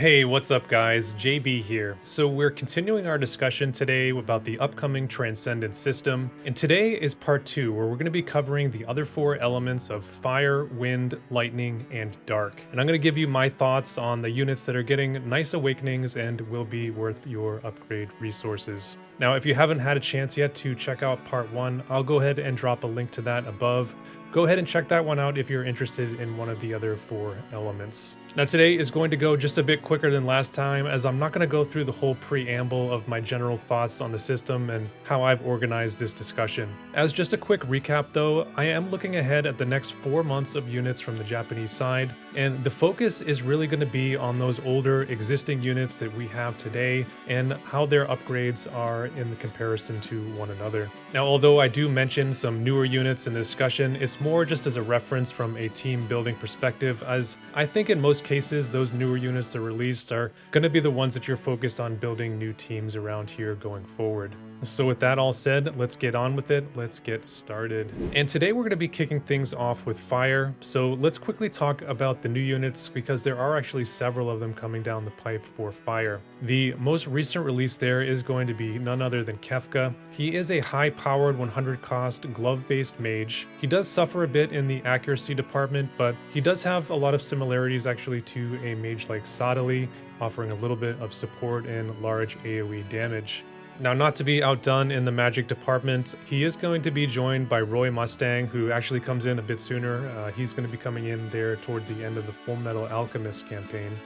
Hey, what's up guys? JB here. So we're continuing our discussion today about the upcoming Transcendence system, and today is part 2 where we're going to be covering the other 4 elements of fire, wind, lightning, and dark. And I'm going to give you my thoughts on the units that are getting nice awakenings and will be worth your upgrade resources. Now, if you haven't had a chance yet to check out part 1, I'll go ahead and drop a link to that above. Go ahead and check that one out if you're interested in one of the other 4 elements. Now today is going to go just a bit quicker than last time, as I'm not going to go through the whole preamble of my general thoughts on the system and how I've organized this discussion. As just a quick recap though, I am looking ahead at the next 4 months of units from the Japanese side, and the focus is really going to be on those older existing units that we have today and how their upgrades are in the comparison to one another. Now although I do mention some newer units in the discussion, it's more just as a reference from a team building perspective, as I think in most cases those newer units that are released are going to be the ones that you're focused on building new teams around here going forward. So with that all said, let's get on with it. Let's get started. And today we're going to be kicking things off with fire. So let's quickly talk about the new units, because there are actually several of them coming down the pipe for fire. The most recent release there is going to be none other than Kefka. He is a high-powered 100 cost glove-based mage. He does suffer a bit in the accuracy department, but he does have a lot of similarities actually to a mage like Sadali, offering a little bit of support and large AoE damage. Now, not to be outdone in the magic department, he is going to be joined by Roy Mustang, who actually comes in a bit sooner. He's going to be coming in there towards the end of the Full Metal Alchemist campaign.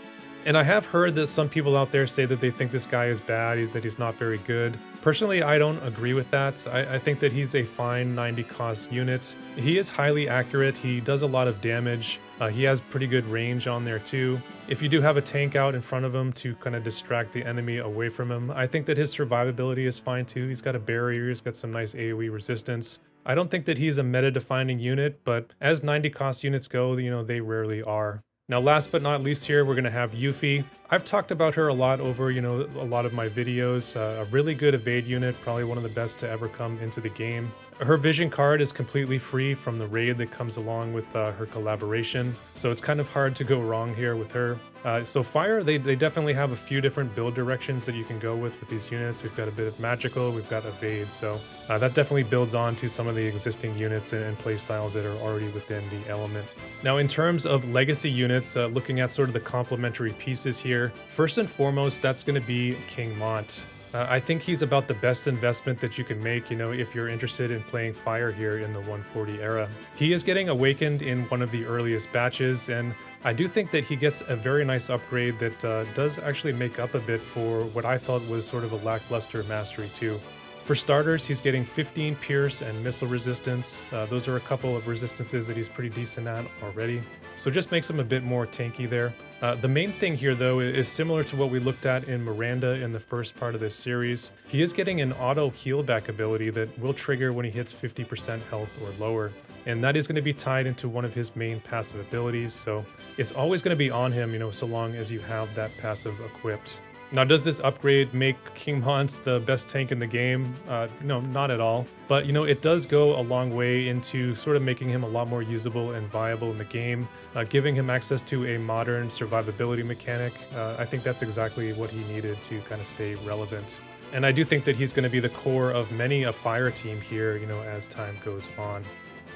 And I have heard that some people out there say that they think this guy is bad, that he's not very good. Personally, I don't agree with that. I think that he's a fine 90 cost unit. He is highly accurate, he does a lot of damage, he has pretty good range on there too. If you do have a tank out in front of him to kind of distract the enemy away from him, I think that his survivability is fine too. He's got a barrier, he's got some nice AoE resistance. I don't think that he's a meta-defining unit, but as 90 cost units go, they rarely are. Now, last but not least here, we're going to have Yuffie. I've talked about her a lot over, a lot of my videos. A really good evade unit, probably one of the best to ever come into the game. Her vision card is completely free from the raid that comes along with her collaboration, so it's kind of hard to go wrong here with her. So fire, they definitely have a few different build directions that you can go with these units. We've got a bit of magical, we've got evade, so that definitely builds on to some of the existing units and playstyles that are already within the element. Now, in terms of legacy units, looking at sort of the complementary pieces here, first and foremost, that's going to be King Mont. I think he's about the best investment that you can make, if you're interested in playing fire here in the 140 era. He is getting awakened in one of the earliest batches, and I do think that he gets a very nice upgrade that does actually make up a bit for what I felt was sort of a lackluster mastery too. For starters, he's getting 15 pierce and missile resistance. Those are a couple of resistances that he's pretty decent at already, so just makes him a bit more tanky there. The main thing here though is similar to what we looked at in Miranda in the first part of this series. He is getting an auto heal back ability that will trigger when he hits 50% health or lower, and that is going to be tied into one of his main passive abilities, so it's always going to be on him, so long as you have that passive equipped. Now, does this upgrade make King Mont the best tank in the game? No, not at all. But, it does go a long way into sort of making him a lot more usable and viable in the game, giving him access to a modern survivability mechanic. I think that's exactly what he needed to kind of stay relevant. And I do think that he's going to be the core of many a fire team here, as time goes on.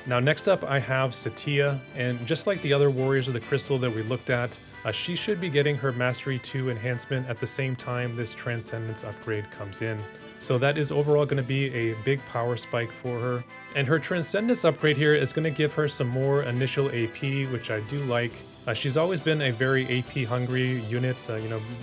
Now, next up, I have Satya, and just like the other Warriors of the Crystal that we looked at, she should be getting her Mastery 2 enhancement at the same time this Transcendence upgrade comes in. So that is overall going to be a big power spike for her. And her Transcendence upgrade here is going to give her some more initial AP, which I do like. She's always been a very AP hungry unit,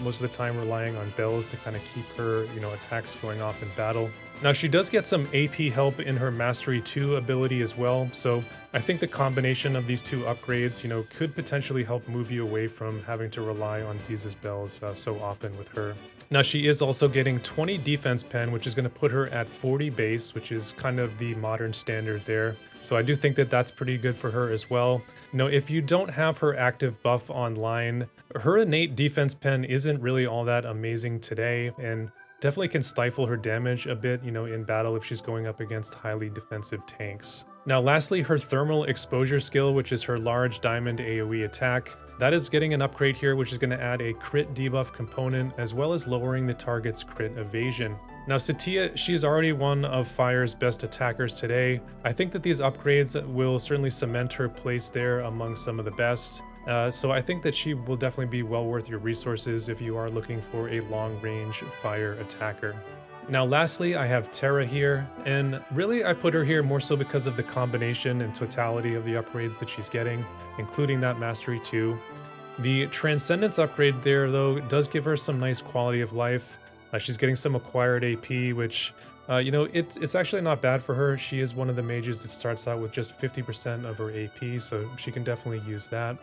most of the time relying on bells to kind of keep her, attacks going off in battle. Now, she does get some AP help in her Mastery 2 ability as well, so I think the combination of these two upgrades, could potentially help move you away from having to rely on Ziza's bells so often with her. Now, she is also getting 20 defense pen, which is going to put her at 40 base, which is kind of the modern standard there. So I do think that that's pretty good for her as well. If you don't have her active buff online, her innate defense pen isn't really all that amazing today, and definitely can stifle her damage a bit, in battle if she's going up against highly defensive tanks. Now, lastly, her thermal exposure skill, which is her large diamond AoE attack. That is getting an upgrade here, which is going to add a crit debuff component as well as lowering the target's crit evasion. Now, Satya, she's already one of Fire's best attackers today. I think that these upgrades will certainly cement her place there among some of the best. So I think that she will definitely be well worth your resources if you are looking for a long-range Fire attacker. Now, lastly, I have Terra here, and really I put her here more so because of the combination and totality of the upgrades that she's getting, including that Mastery 2. The Transcendence upgrade there, though, does give her some nice quality of life. She's getting some acquired AP, which, it's actually not bad for her. She is one of the mages that starts out with just 50% of her AP, so she can definitely use that.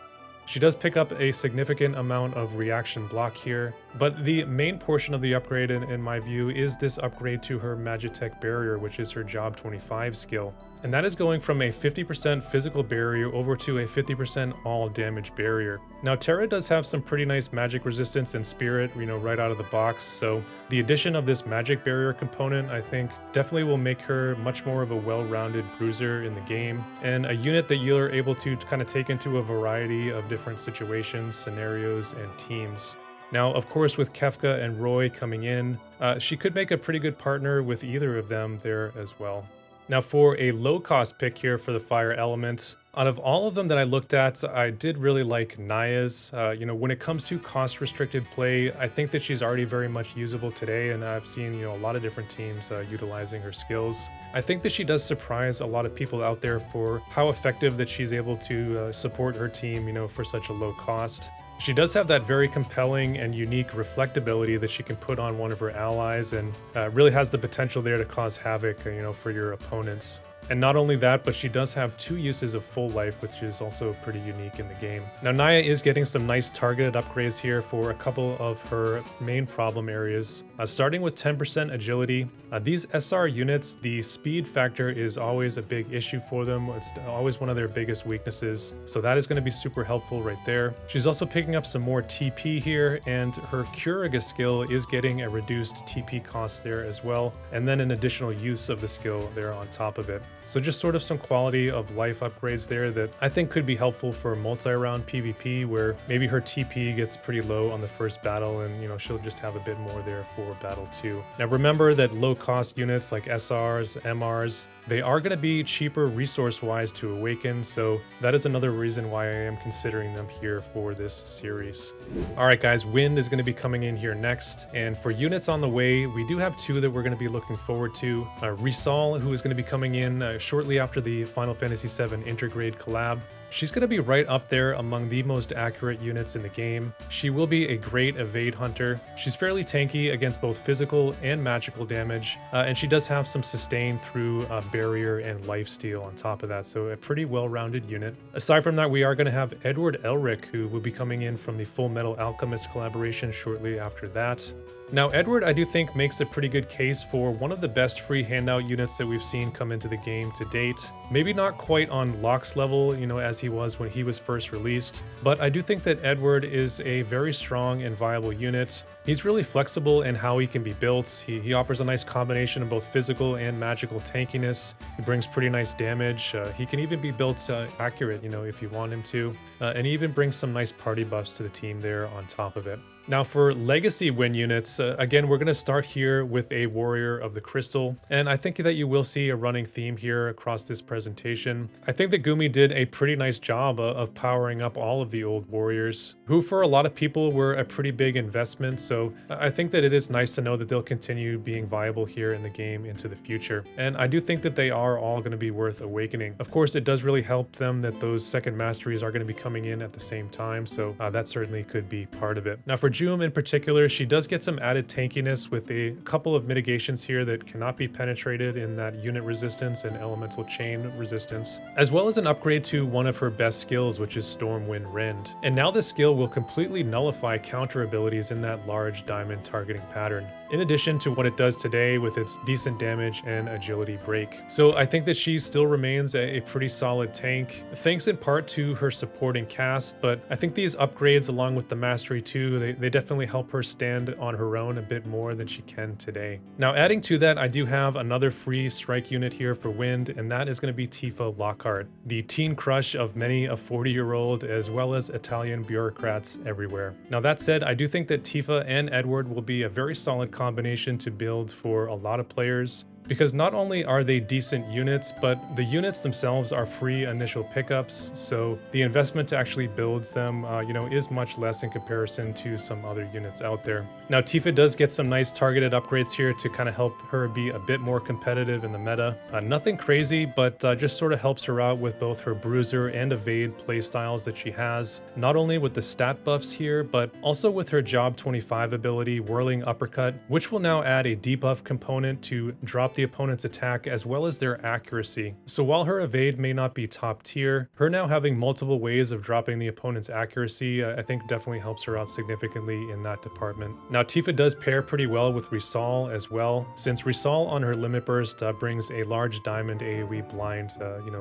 She does pick up a significant amount of reaction block here, but the main portion of the upgrade, in my view, is this upgrade to her Magitech Barrier, which is her Job 25 skill. And that is going from a 50% physical barrier over to a 50% all damage barrier. Now, Terra does have some pretty nice magic resistance and spirit, right out of the box, so the addition of this magic barrier component, I think, definitely will make her much more of a well-rounded bruiser in the game, and a unit that you're able to kind of take into a variety of different situations, scenarios, and teams. Now, of course, with Kefka and Roy coming in, she could make a pretty good partner with either of them there as well. Now, for a low-cost pick here for the Fire elements, out of all of them that I looked at, I did really like Naya's. When it comes to cost-restricted play, I think that she's already very much usable today, and I've seen, a lot of different teams utilizing her skills. I think that she does surprise a lot of people out there for how effective that she's able to support her team, for such a low cost. She does have that very compelling and unique reflectability that she can put on one of her allies, and really has the potential there to cause havoc, for your opponents. And not only that, but she does have 2 uses of full life, which is also pretty unique in the game. Now, Naya is getting some nice targeted upgrades here for a couple of her main problem areas, starting with 10% agility. These SR units, the speed factor is always a big issue for them. It's always one of their biggest weaknesses, so that is going to be super helpful right there. She's also picking up some more TP here, and her Curiga skill is getting a reduced TP cost there as well, and then an additional use of the skill there on top of it. So just sort of some quality of life upgrades there that I think could be helpful for multi-round PvP, where maybe her TP gets pretty low on the first battle, and she'll just have a bit more there for battle 2. Now remember that low cost units like SRs, MRs, they are going to be cheaper resource-wise to awaken, so that is another reason why I am considering them here for this series. Alright guys, Wind is going to be coming in here next, and for units on the way, we do have 2 that we're going to be looking forward to. Risol, who is going to be coming in shortly after the Final Fantasy VII Intergrade collab. She's going to be right up there among the most accurate units in the game. She will be a great evade hunter. She's fairly tanky against both physical and magical damage, and she does have some sustain through barrier and lifesteal on top of that, so a pretty well-rounded unit. Aside from that, we are going to have Edward Elric, who will be coming in from the Full Metal Alchemist collaboration shortly after that. Now, Edward, I do think, makes a pretty good case for one of the best free handout units that we've seen come into the game to date. Maybe not quite on Locke's level, as he was when he was first released, but I do think that Edward is a very strong and viable unit. He's really flexible in how he can be built. He offers a nice combination of both physical and magical tankiness. He brings pretty nice damage. He can even be built accurate, if you want him to. And he even brings some nice party buffs to the team there on top of it. Now for legacy win units, again, we're going to start here with a Warrior of the Crystal, and I think that you will see a running theme here across this presentation. I think that Gumi did a pretty nice job of powering up all of the old warriors, who for a lot of people were a pretty big investment, so I think that it is nice to know that they'll continue being viable here in the game into the future. And I do think that they are all going to be worth awakening. Of course, it does really help them that those second masteries are going to be coming in at the same time, so that certainly could be part of it. Now for Juum in particular, she does get some added tankiness with a couple of mitigations here that cannot be penetrated in that unit resistance and elemental chain resistance, as well as an upgrade to one of her best skills, which is Stormwind Rend. And now this skill will completely nullify counter abilities in that large diamond targeting pattern. in addition to what it does today with its decent damage and agility break. So I think that she still remains a pretty solid tank, thanks in part to her supporting cast, but I think these upgrades along with the mastery too, they definitely help her stand on her own a bit more than she can today. Now adding to that, I do have another free strike unit here for wind, and that is going to be Tifa Lockhart, the teen crush of many a 40-year-old as well as Italian bureaucrats everywhere. Now that said, I do think that Tifa and Edward will be a very solid combination to build for a lot of players, because not only are they decent units, but the units themselves are free initial pickups, so the investment to actually build them, is much less in comparison to some other units out there. Now Tifa does get some nice targeted upgrades here to kind of help her be a bit more competitive in the meta. Nothing crazy, but just sort of helps her out with both her bruiser and evade playstyles that she has, not only with the stat buffs here, but also with her Job 25 ability, Whirling Uppercut, which will now add a debuff component to drop the opponent's attack as well as their accuracy. So while her evade may not be top tier, her now having multiple ways of dropping the opponent's accuracy, I think definitely helps her out significantly in that department. Now Tifa does pair pretty well with Risol as well, since Risol on her limit burst brings a large diamond AoE blind,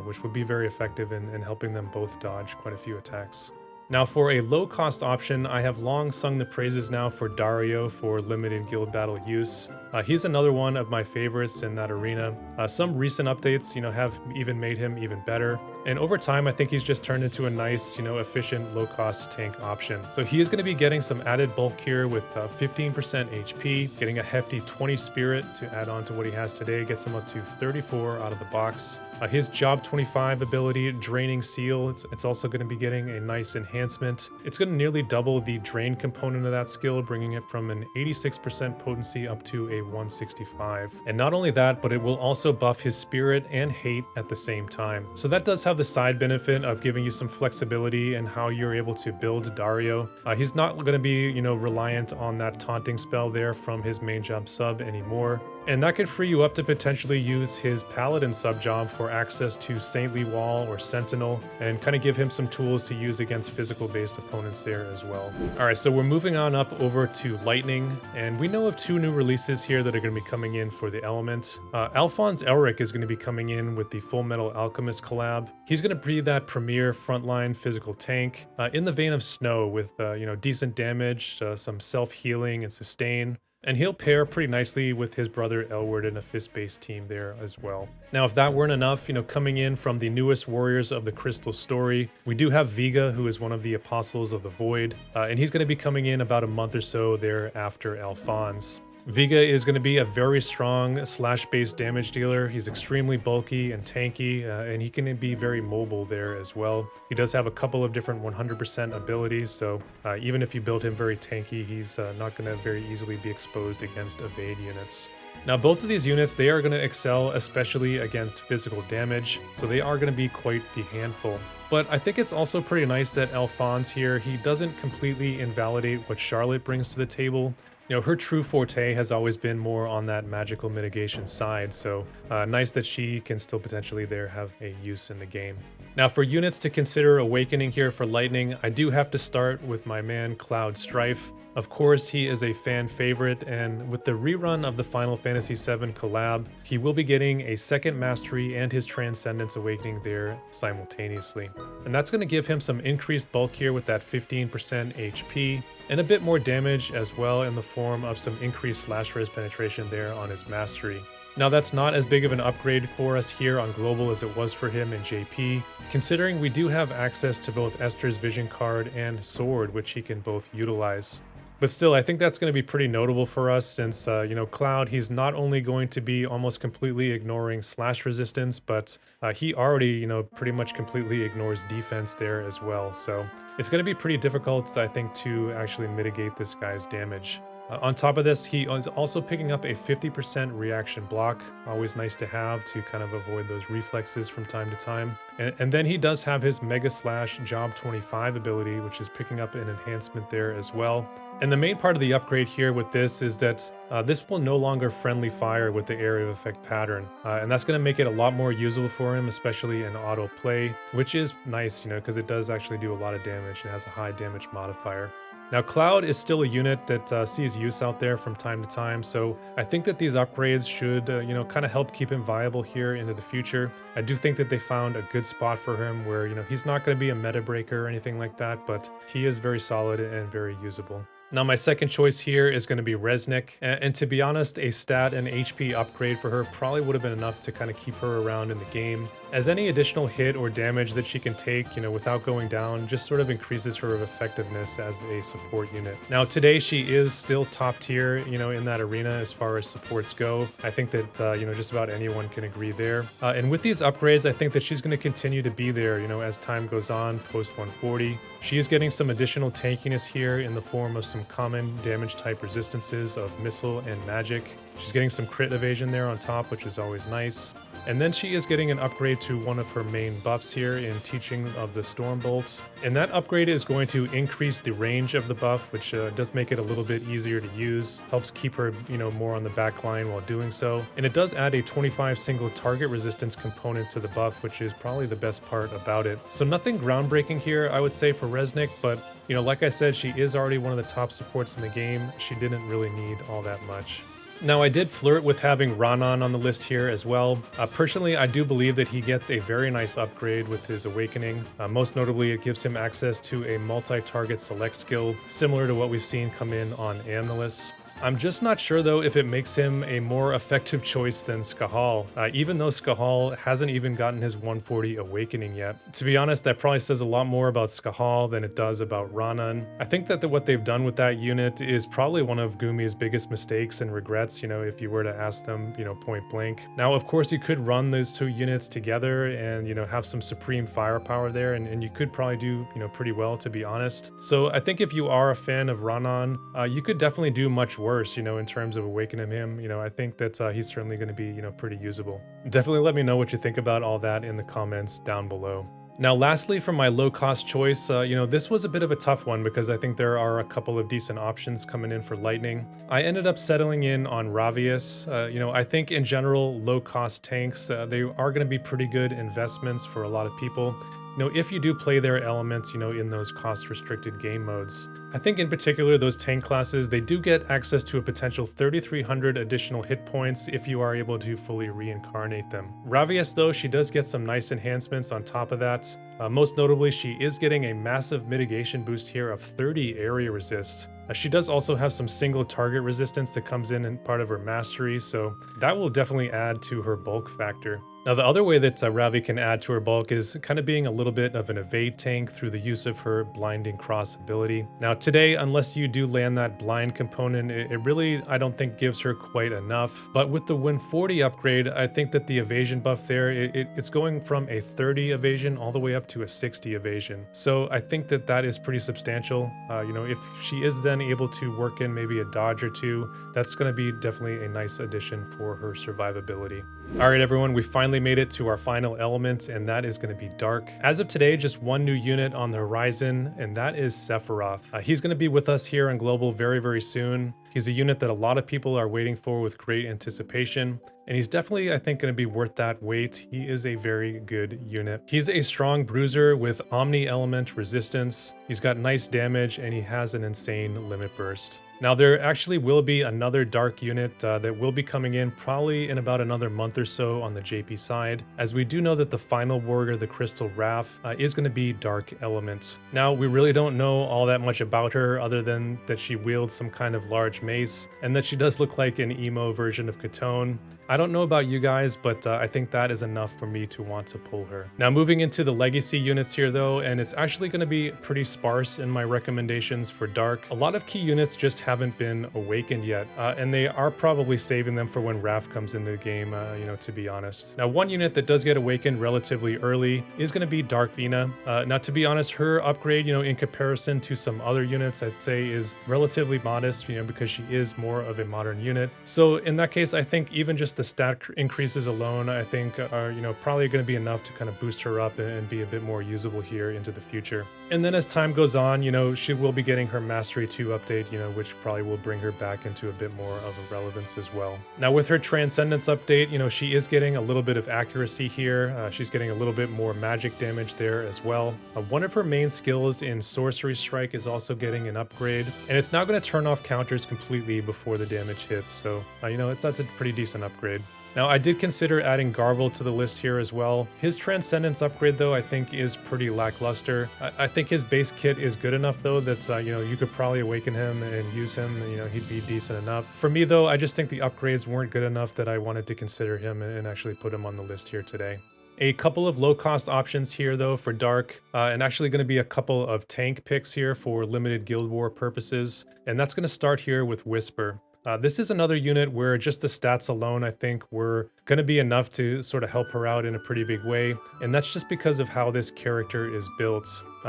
which would be very effective in helping them both dodge quite a few attacks. Now for a low-cost option, I have long sung the praises now for Dario for limited guild battle use. He's another one of my favorites in that arena. Some recent updates, have even made him even better. And over time, I think he's just turned into a nice, efficient, low-cost tank option. So he is going to be getting some added bulk here with 15% HP, getting a hefty 20 spirit to add on to what he has today, gets him up to 34 out of the box. His Job 25 ability, Draining Seal, it's also going to be getting a nice enhancement. It's going to nearly double the drain component of that skill, bringing it from an 86% potency up to a 165. And not only that, but it will also buff his spirit and hate at the same time. So that does have the side benefit of giving you some flexibility in how you're able to build Dario. He's not going to be, reliant on that taunting spell there from his main job sub anymore. And that could free you up to potentially use his Paladin sub-job for access to Saintly Wall or Sentinel, and kind of give him some tools to use against physical-based opponents there as well. Alright, so we're moving on up over to Lightning, and we know of two new releases here that are going to be coming in for the element. Alphonse Elric is going to be coming in with the Full Metal Alchemist collab. He's going to be that premier frontline physical tank, in the vein of Snow with, decent damage, some self-healing and sustain. And he'll pair pretty nicely with his brother Elward in a fist-based team there as well. Now, if that weren't enough, coming in from the newest Warriors of the Crystal story, we do have Vega, who is one of the Apostles of the Void, and he's going to be coming in about a month or so there after Alphonse. Vega is going to be a very strong slash-based damage dealer. He's extremely bulky and tanky, and he can be very mobile there as well. He does have a couple of different 100% abilities, so even if you build him very tanky, he's not going to very easily be exposed against evade units. Now both of these units, they are going to excel especially against physical damage, so they are going to be quite the handful. But I think it's also pretty nice that Alphonse here, he doesn't completely invalidate what Charlotte brings to the table. Her true forte has always been more on that magical mitigation side, so nice that she can still potentially there have a use in the game. Now for units to consider awakening here for Lightning, I do have to start with my man Cloud Strife. Of course, he is a fan favorite, and with the rerun of the Final Fantasy VII collab, he will be getting a second mastery and his Transcendence awakening there simultaneously. And that's going to give him some increased bulk here with that 15% HP, and a bit more damage as well in the form of some increased slash res penetration there on his mastery. Now that's not as big of an upgrade for us here on Global as it was for him in JP, considering we do have access to both Esther's Vision card and Sword, which he can both utilize. But still, I think that's going to be pretty notable for us since, Cloud, he's not only going to be almost completely ignoring slash resistance, but he already, pretty much completely ignores defense there as well. So it's going to be pretty difficult, I think, to actually mitigate this guy's damage. On top of this, he is also picking up a 50% reaction block, always nice to have to kind of avoid those reflexes from time to time. And then he does have his Mega Slash Job 25 ability, which is picking up an enhancement there as well. And the main part of the upgrade here with this is that this will no longer friendly fire with the area of effect pattern. And that's going to make it a lot more usable for him, especially in auto play, which is nice, because it does actually do a lot of damage. It has a high damage modifier. Now, Cloud is still a unit that sees use out there from time to time, so I think that these upgrades should, kind of help keep him viable here into the future. I do think that they found a good spot for him where, he's not going to be a meta breaker or anything like that, but he is very solid and very usable. Now, my second choice here is going to be Resnick, and to be honest, a stat and HP upgrade for her probably would have been enough to kind of keep her around in the game, as any additional hit or damage that she can take, without going down, just sort of increases her effectiveness as a support unit. Now, today she is still top tier, in that arena as far as supports go. I think that, just about anyone can agree there. And with these upgrades, I think that she's going to continue to be there, as time goes on, post 140. She is getting some additional tankiness here in the form of some common damage type resistances of missile and magic. She's getting some crit evasion there on top, which is always nice. And then she is getting an upgrade to one of her main buffs here in Teaching of the Storm Bolts. And that upgrade is going to increase the range of the buff, which does make it a little bit easier to use. Helps keep her, more on the back line while doing so. And it does add a 25 single target resistance component to the buff, which is probably the best part about it. So nothing groundbreaking here, I would say, for Resnick, but like I said, she is already one of the top supports in the game. She didn't really need all that much. Now, I did flirt with having Ranon on the list here as well. Personally, I do believe that he gets a very nice upgrade with his Awakening. Most notably, it gives him access to a multi-target select skill, similar to what we've seen come in on Amnelis. I'm just not sure, though, if it makes him a more effective choice than Skahal, even though Skahal hasn't even gotten his 140 Awakening yet. To be honest, that probably says a lot more about Skahal than it does about Ranon. I think that what they've done with that unit is probably one of Gumi's biggest mistakes and regrets, if you were to ask them, point blank. Now, of course, you could run those two units together and, have some supreme firepower there, and you could probably do, pretty well, to be honest. So I think if you are a fan of Ranon, you could definitely do much worse, in terms of awakening him. I think that he's certainly going to be, pretty usable. Definitely let me know what you think about all that in the comments down below. Now, lastly, for my low-cost choice, this was a bit of a tough one because I think there are a couple of decent options coming in for Lightning. I ended up settling in on Ravius. I think in general, low-cost tanks, they are going to be pretty good investments for a lot of people. If you do play their elements, in those cost-restricted game modes. I think in particular, those tank classes, they do get access to a potential 3,300 additional hit points if you are able to fully reincarnate them. Ravius, though, she does get some nice enhancements on top of that. Most notably, she is getting a massive mitigation boost here of 30 area resist. She does also have some single target resistance that comes in part of her mastery, so that will definitely add to her bulk factor. Now, the other way that Ravi can add to her bulk is kind of being a little bit of an evade tank through the use of her blinding cross ability. Now, today, unless you do land that blind component, it really, I don't think, gives her quite enough. But with the 140 upgrade, I think that the evasion buff there, it's going from a 30 evasion all the way up to a 60 evasion. So I think that that is pretty substantial. If she is then able to work in maybe a dodge or two, that's going to be definitely a nice addition for her survivability. All right, everyone, we finally made it to our final element, and that is going to be Dark. As of today, just one new unit on the horizon, and that is Sephiroth. He's going to be with us here on Global very, very soon. He's a unit that a lot of people are waiting for with great anticipation, and he's definitely, I think, going to be worth that wait. He is a very good unit. He's a strong bruiser with omni-element resistance. He's got nice damage, and he has an insane limit burst. Now, there actually will be another Dark unit that will be coming in probably in about another month or so on the JP side, as we do know that the final warrior, the Crystal Wrath, is going to be Dark Element. Now, we really don't know all that much about her other than that she wields some kind of large mace and that she does look like an emo version of Katone. I don't know about you guys, but I think that is enough for me to want to pull her. Now, moving into the legacy units here though, and it's actually going to be pretty sparse in my recommendations for Dark. A lot of key units just haven't been awakened yet, and they are probably saving them for when Wrath comes into the game, to be honest. Now, one unit that does get awakened relatively early is going to be Dark Vina. Now, to be honest, her upgrade, in comparison to some other units, I'd say is relatively modest, because she is more of a modern unit. So in that case, I think even just the stat increases alone, I think are, probably going to be enough to kind of boost her up and be a bit more usable here into the future. And then as time goes on, she will be getting her Mastery 2 update, which probably will bring her back into a bit more of a relevance as well. Now with her Transcendence update, she is getting a little bit of accuracy here. She's getting a little bit more magic damage there as well. One of her main skills in Sorcery Strike is also getting an upgrade, and it's now going to turn off counters completely before the damage hits. So, that's a pretty decent upgrade. Now, I did consider adding Garvel to the list here as well. His Transcendence upgrade, though, I think is pretty lackluster. I think his base kit is good enough, though, that, you could probably awaken him and use him. He'd be decent enough. For me, though, I just think the upgrades weren't good enough that I wanted to consider him and actually put him on the list here today. A couple of low-cost options here, though, for Dark, and actually going to be a couple of tank picks here for limited Guild War purposes, and that's going to start here with Whisper. This is another unit where just the stats alone, I think, were going to be enough to sort of help her out in a pretty big way, and that's just because of how this character is built,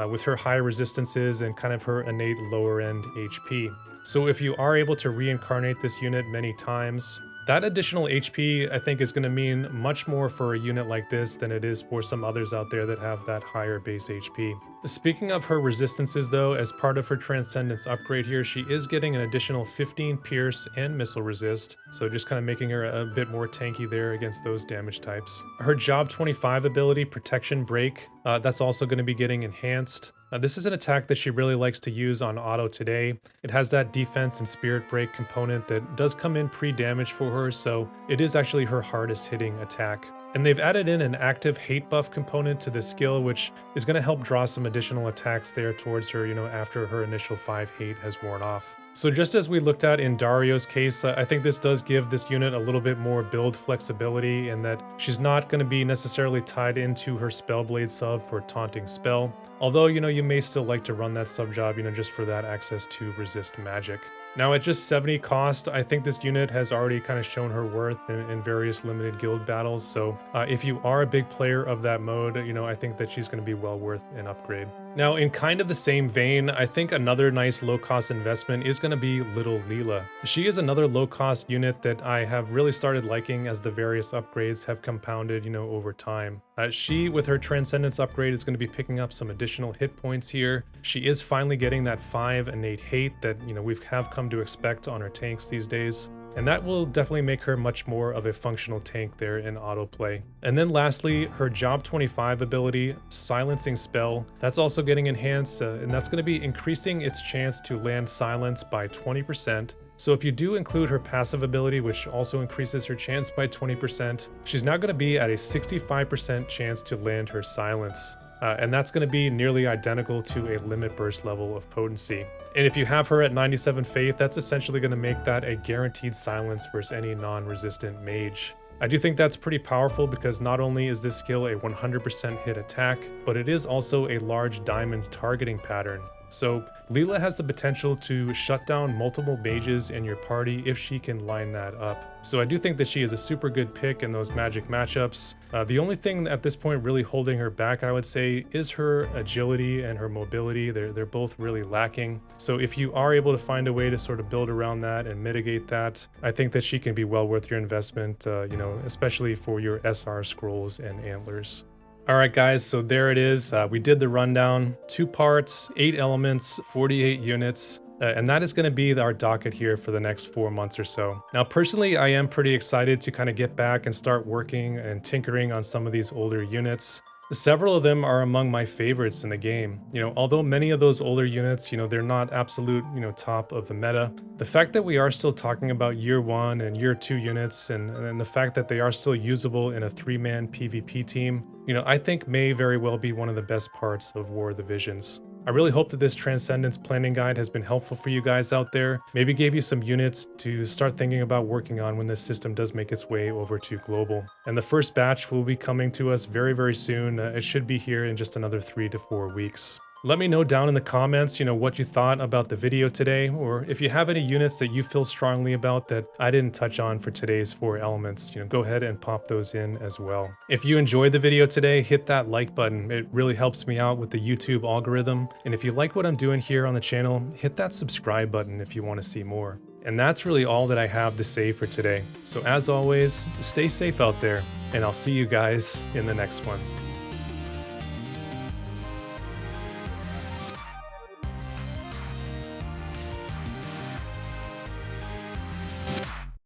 with her high resistances and kind of her innate lower-end HP. So if you are able to reincarnate this unit many times, that additional HP, I think, is going to mean much more for a unit like this than it is for some others out there that have that higher base HP. Speaking of her resistances, though, as part of her Transcendence upgrade here, she is getting an additional 15 Pierce and Missile Resist, so just kind of making her a bit more tanky there against those damage types. Her Job 25 ability, Protection Break, that's also going to be getting enhanced. This is an attack that she really likes to use on auto today. It has that defense and spirit break component that does come in pre-damage for her, so it is actually her hardest hitting attack. And they've added in an active hate buff component to this skill, which is going to help draw some additional attacks there towards her, after her initial 5 hate has worn off. So just as we looked at in Dario's case, I think this does give this unit a little bit more build flexibility in that she's not going to be necessarily tied into her Spellblade sub for Taunting Spell. Although, you may still like to run that sub job, just for that access to resist magic. Now at just 70 cost, I think this unit has already kind of shown her worth in various limited guild battles, so if you are a big player of that mode, I think that she's going to be well worth an upgrade. Now in kind of the same vein, I think another nice low-cost investment is going to be Little Leela. She is another low-cost unit that I have really started liking as the various upgrades have compounded, over time. She, with her Transcendence upgrade, is going to be picking up some additional hit points here. She is finally getting that 5 innate hate that, we have come to expect on her tanks these days. And that will definitely make her much more of a functional tank there in autoplay. And then lastly, her Job 25 ability, Silencing Spell, that's also getting enhanced, and that's going to be increasing its chance to land Silence by 20%. So if you do include her passive ability, which also increases her chance by 20%, she's now going to be at a 65% chance to land her Silence. And that's going to be nearly identical to a limit burst level of potency. And if you have her at 97 faith, that's essentially going to make that a guaranteed silence versus any non-resistant mage. I do think that's pretty powerful because not only is this skill a 100% hit attack, but it is also a large diamond targeting pattern. So Leela has the potential to shut down multiple mages in your party if she can line that up. So I do think that she is a super good pick in those magic matchups. The only thing at this point really holding her back, I would say, is her agility and her mobility. They're both really lacking. So if you are able to find a way to sort of build around that and mitigate that, I think that she can be well worth your investment, especially for your SR scrolls and antlers. All right, guys, so there it is. We did the rundown, 2 parts, 8 elements, 48 units, and that is going to be our docket here for the next 4 months or so. Now, personally, I am pretty excited to kind of get back and start working and tinkering on some of these older units. Several of them are among my favorites in the game. Although many of those older units, they're not absolute, top of the meta. The fact that we are still talking about year 1 and year 2 units and the fact that they are still usable in a 3-man PvP team, I think may very well be one of the best parts of War of the Visions. I really hope that this Transcendence planning guide has been helpful for you guys out there. Maybe gave you some units to start thinking about working on when this system does make its way over to global. And the first batch will be coming to us very, very soon. It should be here in just another 3 to 4 weeks. Let me know down in the comments, what you thought about the video today, or if you have any units that you feel strongly about that I didn't touch on for today's 4 elements, go ahead and pop those in as well. If you enjoyed the video today, hit that like button. It really helps me out with the YouTube algorithm. And if you like what I'm doing here on the channel, hit that subscribe button if you want to see more. And that's really all that I have to say for today. So as always, stay safe out there, and I'll see you guys in the next one.